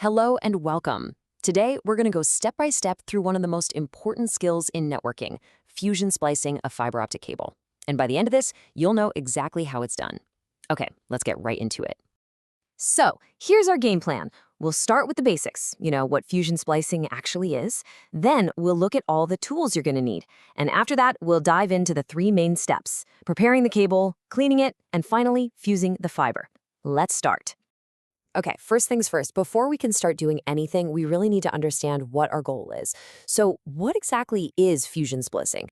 Hello and welcome. Today, we're going to go step by step through one of the most important skills in networking, fusion splicing a fiber optic cable. And by the end of this, you'll know exactly how it's done. Okay, let's get right into it. So, here's our game plan. We'll start with the basics, what fusion splicing actually is. Then we'll look at all the tools you're going to need. And after that, we'll dive into the three main steps: preparing the cable, cleaning it, and finally, fusing the fiber. Let's start. Okay, first things first, before we can start doing anything, we really need to understand what our goal is. So what exactly is fusion splicing?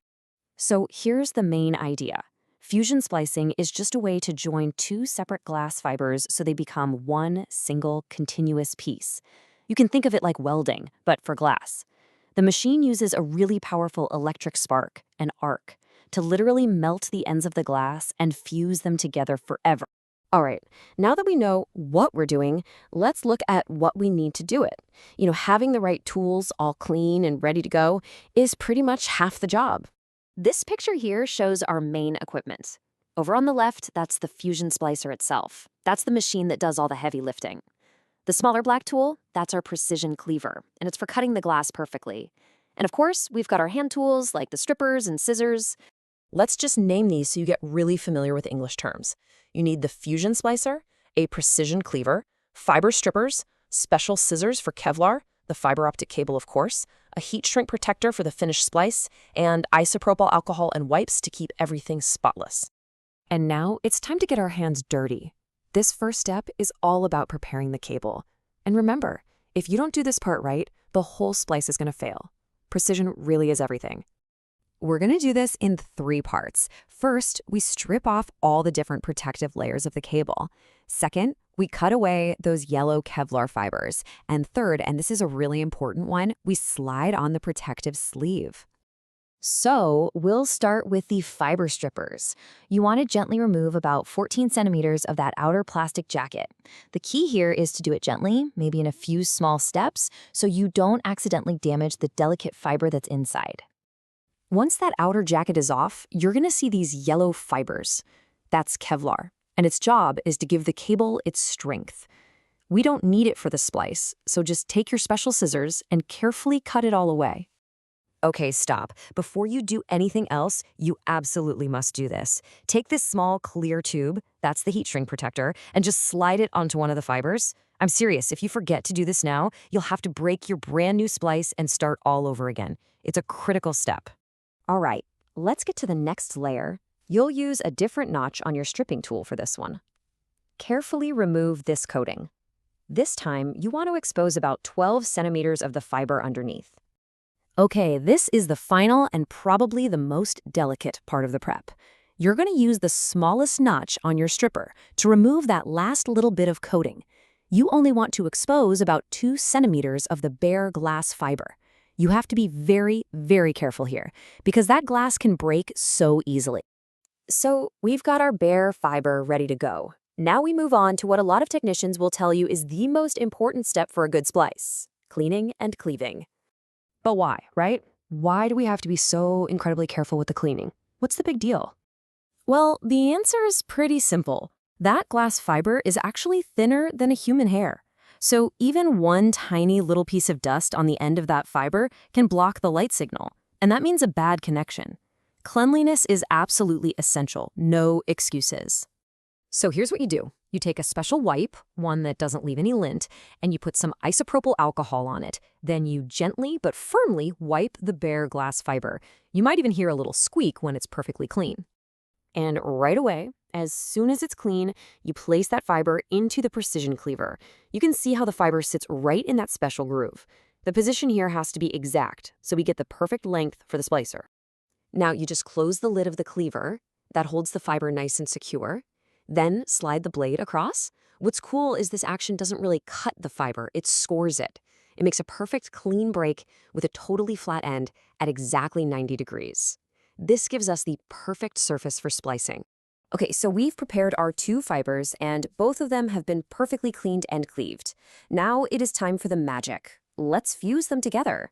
So here's the main idea. Fusion splicing is just a way to join two separate glass fibers so they become one single continuous piece. You can think of it like welding, but for glass. The machine uses a really powerful electric spark, an arc, to literally melt the ends of the glass and fuse them together forever. All right, now that we know what we're doing, let's look at what we need to do it. Having the right tools all clean and ready to go is pretty much half the job. This picture here shows our main equipment. Over on the left, that's the fusion splicer itself. That's the machine that does all the heavy lifting. The smaller black tool, that's our precision cleaver, and it's for cutting the glass perfectly. And of course, we've got our hand tools like the strippers and scissors. Let's just name these so you get really familiar with English terms. You need the fusion splicer, a precision cleaver, fiber strippers, special scissors for Kevlar, the fiber optic cable of course, a heat shrink protector for the finished splice, and isopropyl alcohol and wipes to keep everything spotless. And now it's time to get our hands dirty. This first step is all about preparing the cable. And remember, if you don't do this part right, the whole splice is going to fail. Precision really is everything. We're going to do this in three parts. First, we strip off all the different protective layers of the cable. Second, we cut away those yellow Kevlar fibers. And third, and this is a really important one, we slide on the protective sleeve. So we'll start with the fiber strippers. You want to gently remove about 14 centimeters of that outer plastic jacket. The key here is to do it gently, maybe in a few small steps, so you don't accidentally damage the delicate fiber that's inside. Once that outer jacket is off, you're going to see these yellow fibers. That's Kevlar, and its job is to give the cable its strength. We don't need it for the splice, so just take your special scissors and carefully cut it all away. Okay, stop. Before you do anything else, you absolutely must do this. Take this small clear tube, that's the heat shrink protector, and just slide it onto one of the fibers. I'm serious, if you forget to do this now, you'll have to break your brand new splice and start all over again. It's a critical step. All right, let's get to the next layer. You'll use a different notch on your stripping tool for this one. Carefully remove this coating. This time, you want to expose about 12 centimeters of the fiber underneath. Okay, this is the final and probably the most delicate part of the prep. You're going to use the smallest notch on your stripper to remove that last little bit of coating. You only want to expose about 2 centimeters of the bare glass fiber. You have to be very, very careful here because that glass can break so easily. So we've got our bare fiber ready to go. Now we move on to what a lot of technicians will tell you is the most important step for a good splice: cleaning and cleaving. But why, right? Why do we have to be so incredibly careful with the cleaning? What's the big deal? Well, the answer is pretty simple. That glass fiber is actually thinner than a human hair. So even one tiny little piece of dust on the end of that fiber can block the light signal, and that means a bad connection. Cleanliness is absolutely essential, no excuses. So here's what you do. You take a special wipe, one that doesn't leave any lint, and you put some isopropyl alcohol on it. Then you gently but firmly wipe the bare glass fiber. You might even hear a little squeak when it's perfectly clean. And right away, as soon as it's clean, you place that fiber into the precision cleaver. You can see how the fiber sits right in that special groove. The position here has to be exact, so we get the perfect length for the splicer. Now you just close the lid of the cleaver. That holds the fiber nice and secure. Then slide the blade across. What's cool is this action doesn't really cut the fiber, it scores it. It makes a perfect clean break with a totally flat end at exactly 90 degrees. This gives us the perfect surface for splicing. Okay, so we've prepared our two fibers, and both of them have been perfectly cleaned and cleaved. Now it is time for the magic. Let's fuse them together.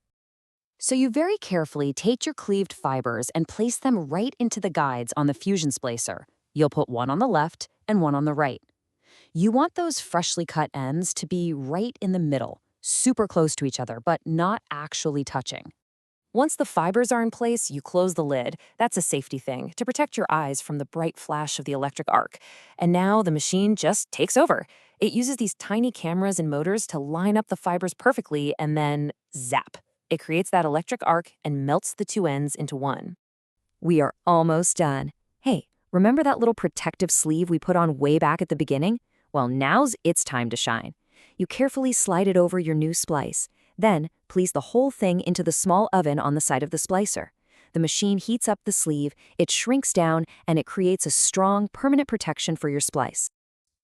So you very carefully take your cleaved fibers and place them right into the guides on the fusion splicer. You'll put one on the left and one on the right. You want those freshly cut ends to be right in the middle. super close to each other, but not actually touching. Once the fibers are in place, you close the lid. That's a safety thing to protect your eyes from the bright flash of the electric arc. And now the machine just takes over. It uses these tiny cameras and motors to line up the fibers perfectly, and then zap. It creates that electric arc and melts the two ends into one. We are almost done. Hey, remember that little protective sleeve we put on way back at the beginning? Well, now's its time to shine. You carefully slide it over your new splice. Then, place the whole thing into the small oven on the side of the splicer. The machine heats up the sleeve, it shrinks down, and it creates a strong, permanent protection for your splice.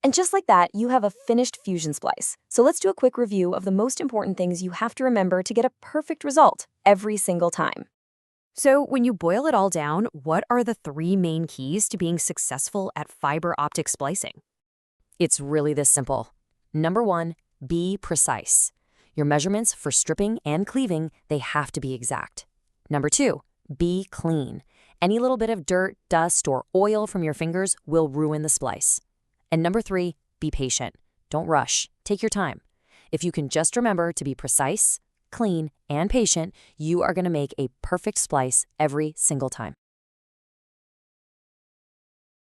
And just like that, you have a finished fusion splice. So let's do a quick review of the most important things you have to remember to get a perfect result every single time. So when you boil it all down, what are the 3 main keys to being successful at fiber optic splicing? It's really this simple. Number 1, be precise. Your measurements for stripping and cleaving, they have to be exact. Number 2, be clean. Any little bit of dirt, dust, or oil from your fingers will ruin the splice. And number 3, be patient. Don't rush. Take your time. If you can just remember to be precise, clean, and patient, you are going to make a perfect splice every single time.